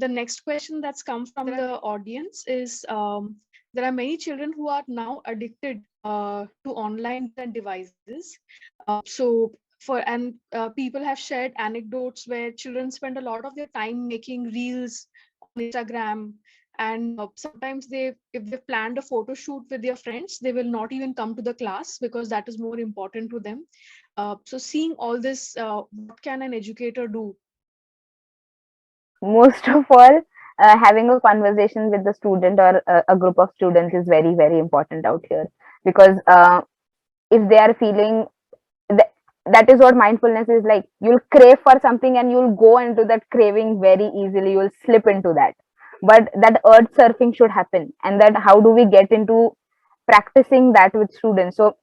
the next question that's come from the audience is, there are many children who are now addicted to online devices. People have shared anecdotes where children spend a lot of their time making reels on Instagram, and sometimes if they've planned a photo shoot with their friends, they will not even come to the class because that is more important to them. So seeing all this, what can an educator do? Most of all, having a conversation with the student or a group of students is very, very important out here, because if they are feeling that is what mindfulness is like. You'll crave for something and you'll go into that craving very easily. You'll slip into that. But that urge surfing should happen. And that how do we get into practicing that with students? So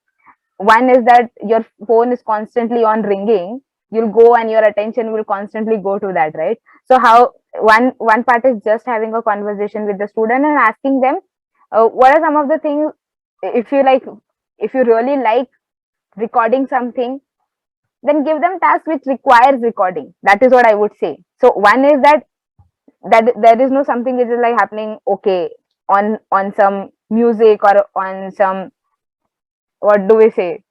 one is that your phone is constantly on ringing. You'll go and your attention will constantly go to that, right? So how one part is just having a conversation with the student and asking them, what are some of the things, if you like, if you really like recording something, then give them tasks which requires recording. That is what I would say. So one is that there is no something which is like happening, okay, on some music or on some, what do we say,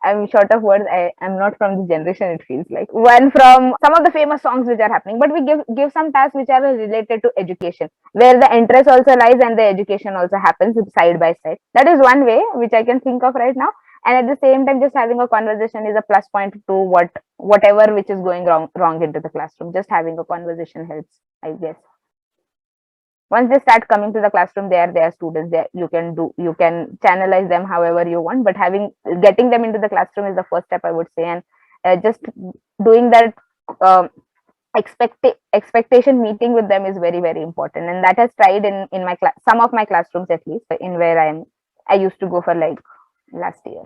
I'm short of words. I'm not from the generation, it feels like. One from some of the famous songs which are happening, but we give some tasks which are related to education, where the interest also lies and the education also happens side by side. That is one way which I can think of right now. And at the same time, just having a conversation is a plus point to whatever which is going wrong into the classroom. Just having a conversation helps, I guess. Once they start coming to the classroom, they are students. You can channelize them however you want, but getting them into the classroom is the first step, I would say. And just doing that expectation meeting with them is very, very important, and that has tried in my some of my classrooms, at least in where I used to go for like last year.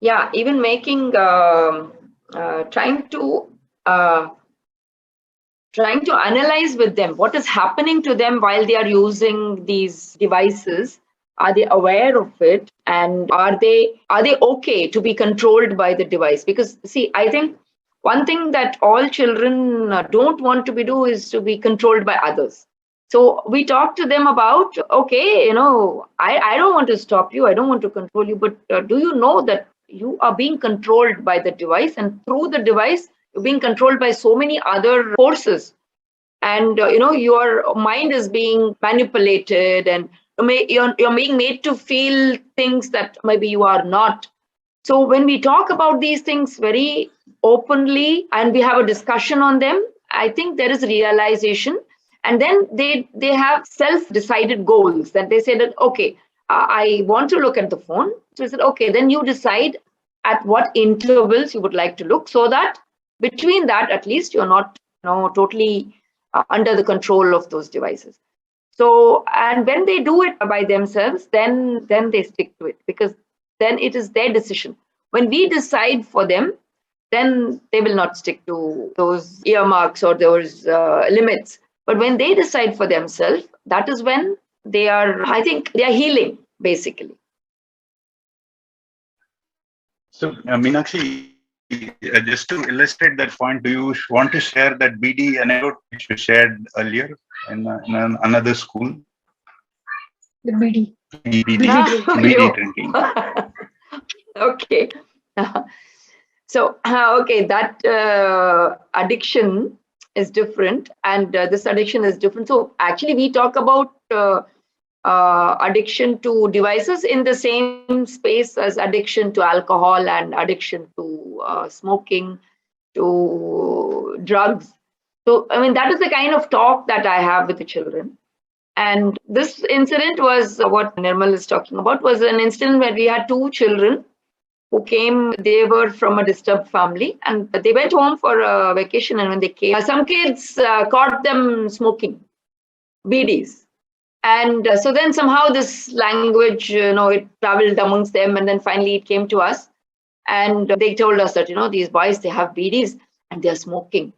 Yeah, even making trying to analyze with them what is happening to them while they are using these devices. Are they aware of it, and are they okay to be controlled by the device? Because see, I think one thing that all children don't want to do is to be controlled by others. So we talk to them about, okay, I don't want to stop you, I don't want to control you, but do you know that you are being controlled by the device, and through the device you're being controlled by so many other forces, and your mind is being manipulated, and you're being made to feel things that maybe you are not. So when we talk about these things very openly and we have a discussion on them, I think there is realization, and then they have self-decided goals, that they say that, okay, I want to look at the phone. So I said, okay, then you decide at what intervals you would like to look, so that between that, at least you're not totally under the control of those devices. So, and when they do it by themselves, then they stick to it, because then it is their decision. When we decide for them, then they will not stick to those earmarks or those limits. But when they decide for themselves, that is when I think they are healing, basically. So, Meenakshi, just to illustrate that point, do you want to share that BD anecdote which you shared earlier in another school? The BD. BD drinking. Okay. So, okay, that addiction is different, and this addiction is different. So actually, we talk about addiction to devices in the same space as addiction to alcohol and addiction to smoking, to drugs. So, I mean, that is the kind of talk that I have with the children. And this incident was what Nirmal is talking about, was an incident where we had two children who came. They were from a disturbed family, and they went home for a vacation. And when they came, some kids caught them smoking BDs. And so then somehow this language, it traveled amongst them, and then finally it came to us. And they told us that, these boys, they have BDs and they're smoking.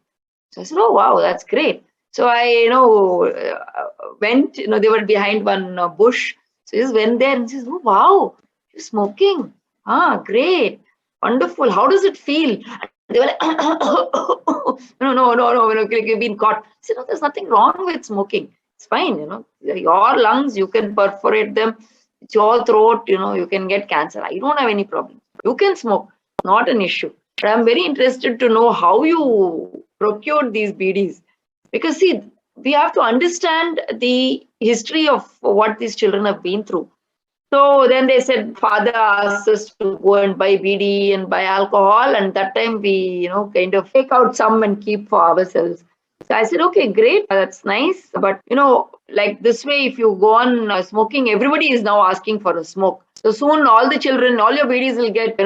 So I said, oh, wow, that's great. So I, went, they were behind one bush. So I just went there and says, oh, wow, you're smoking. Ah, great. Wonderful. How does it feel? And They were like, no, you've been caught. I said, no, there's nothing wrong with smoking. It's fine, your lungs, you can perforate them. It's your throat, you can get cancer. I don't have any problem. You can smoke, not an issue. But I'm very interested to know how you procured these BDs. Because see, we have to understand the history of what these children have been through. So then they said, father asked us to go and buy BD and buy alcohol. And that time we, kind of take out some and keep for ourselves. So I said, okay, great. That's nice. But, like this way, if you go on smoking, everybody is now asking for a smoke. So soon all the children, all your BDs will get,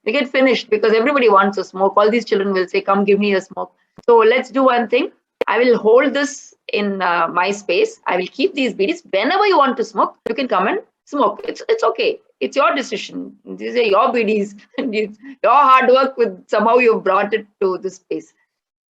they get finished because everybody wants a smoke. All these children will say, come give me a smoke. So let's do one thing. I will hold this in my space. I will keep these BDs. Whenever you want to smoke, you can come and smoke. It's okay. It's your decision. These are your BDs. Your hard work with somehow you brought it to this space.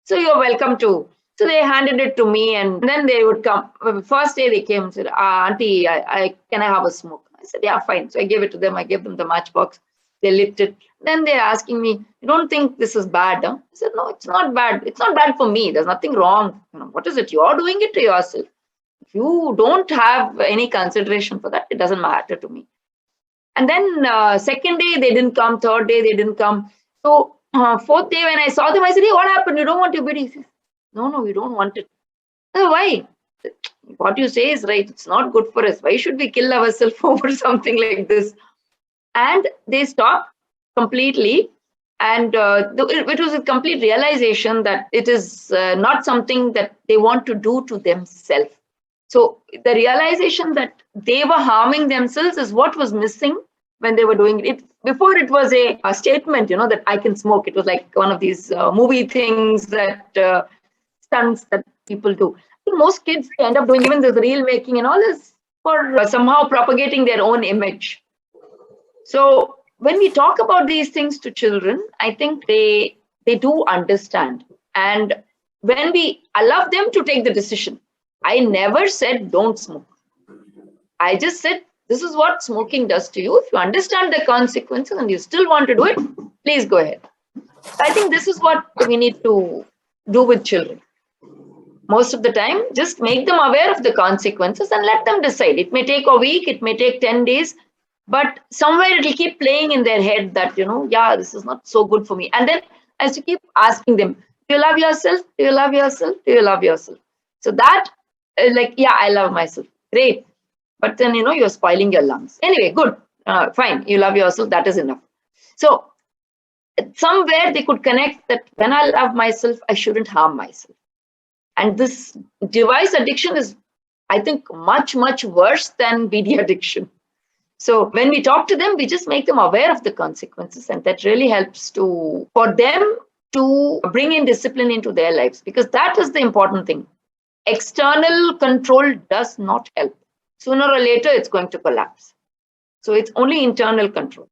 So you're welcome to. So they handed it to me, and then they would come. First day they came and said, Auntie, can I have a smoke? I said, yeah, fine. So I gave it to them. I gave them the matchbox. They lit it. Then they're asking me, you don't think this is bad? Huh? I said, no, it's not bad. It's not bad for me. There's nothing wrong. What is it? You're doing it to yourself. If you don't have any consideration for that, it doesn't matter to me. And then second day, they didn't come. Third day, they didn't come. So fourth day, when I saw them, I said, hey, what happened? You don't want your BD? He says, no, we don't want it. So why? What you say is right. It's not good for us. Why should we kill ourselves over something like this? And they stopped completely. And it was a complete realization that it is not something that they want to do to themselves. So the realization that they were harming themselves is what was missing when they were doing it. Before it was a statement, that I can smoke. It was like one of these movie things that stunts that people do. I think most kids end up doing even this reel making and all this for somehow propagating their own image. So when we talk about these things to children, I think they do understand. And when we allow them to take the decision, I never said don't smoke. I just said this is what smoking does to you. If you understand the consequences and you still want to do it, please go ahead. I think this is what we need to do with children. Most of the time, just make them aware of the consequences and let them decide. It may take a week, it may take 10 days, but somewhere it will keep playing in their head that, this is not so good for me. And then as you keep asking them, do you love yourself? Do you love yourself? Do you love yourself? So that, I love myself. Great. But then, you're spoiling your lungs. Anyway, good. Fine. You love yourself. That is enough. So somewhere they could connect that when I love myself, I shouldn't harm myself. And this device addiction is, I think, much, much worse than BD addiction. So when we talk to them, we just make them aware of the consequences. And that really helps for them to bring in discipline into their lives, because that is the important thing. External control does not help. Sooner or later, it's going to collapse. So it's only internal control.